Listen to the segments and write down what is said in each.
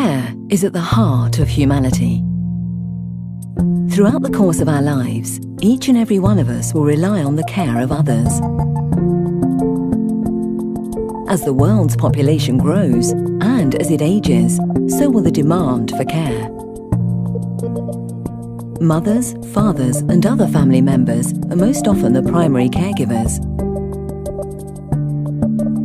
Care is at the heart of humanity. Throughout the course of our lives, each and every one of us will rely on the care of others. As the world's population grows and as it ages, so will the demand for care. Mothers, fathers, and other family members are most often the primary caregivers.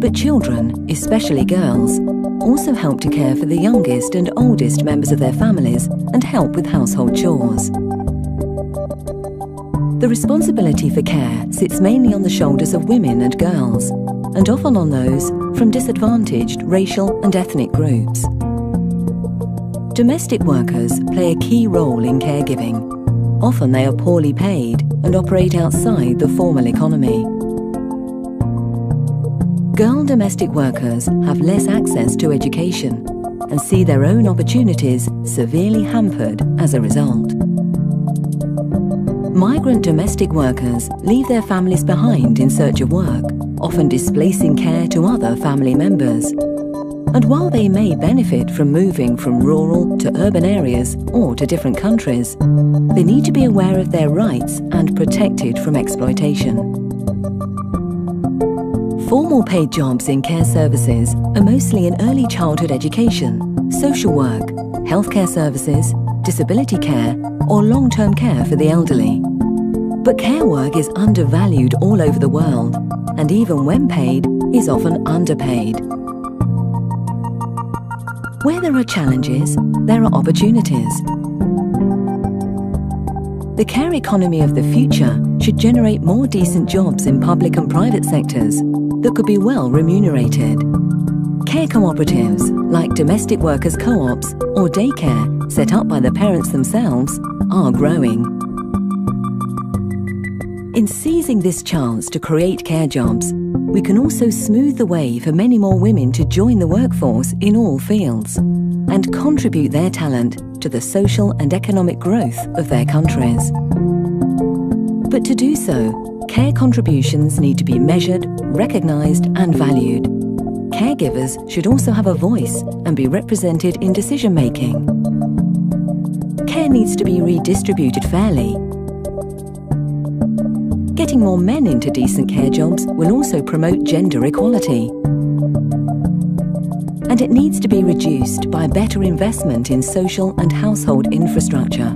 But children, especially girls, also help to care for the youngest and oldest members of their families and help with household chores. The responsibility for care sits mainly on the shoulders of women and girls, and often on those from disadvantaged racial and ethnic groups. Domestic workers play a key role in caregiving. Often they are poorly paid and operate outside the formal economy. Girl domestic workers have less access to education and see their own opportunities severely hampered as a result. Migrant domestic workers leave their families behind in search of work, often displacing care to other family members. And while they may benefit from moving from rural to urban areas or to different countries, they need to be aware of their rights and protected from exploitation. Formal paid jobs in care services are mostly in early childhood education, social work, healthcare services, disability care, or long-term care for the elderly. But care work is undervalued all over the world, and even when paid, is often underpaid. Where there are challenges, there are opportunities. The care economy of the future should generate more decent jobs in public and private sectors that could be well remunerated. Care cooperatives, like domestic workers co-ops or daycare set up by the parents themselves, are growing. In seizing this chance to create care jobs, we can also smooth the way for many more women to join the workforce in all fields and contribute their talent to the social and economic growth of their countries. But to do so, care contributions need to be measured, recognised and valued. Caregivers should also have a voice and be represented in decision-making. Care needs to be redistributed fairly. Getting more men into decent care jobs will also promote gender equality. And it needs to be reduced by better investment in social and household infrastructure.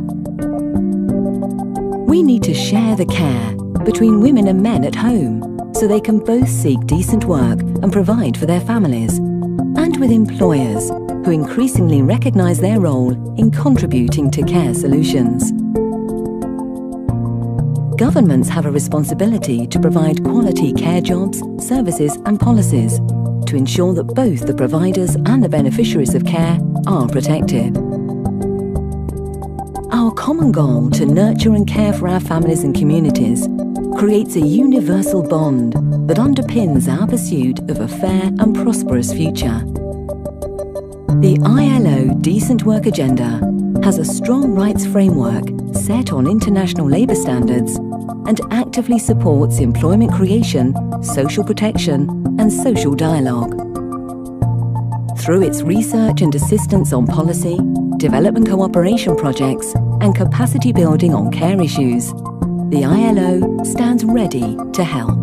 We need to share the care between women and men at home so they can both seek decent work and provide for their families, and with employers who increasingly recognise their role in contributing to care solutions. Governments have a responsibility to provide quality care jobs, services and policies to ensure that both the providers and the beneficiaries of care are protected. Our common goal to nurture and care for our families and communities creates a universal bond that underpins our pursuit of a fair and prosperous future. The ILO Decent Work Agenda has a strong rights framework set on international labour standards and actively supports employment creation, social protection and social dialogue. Through its research and assistance on policy, development cooperation projects and capacity building on care issues, the ILO stands ready to help.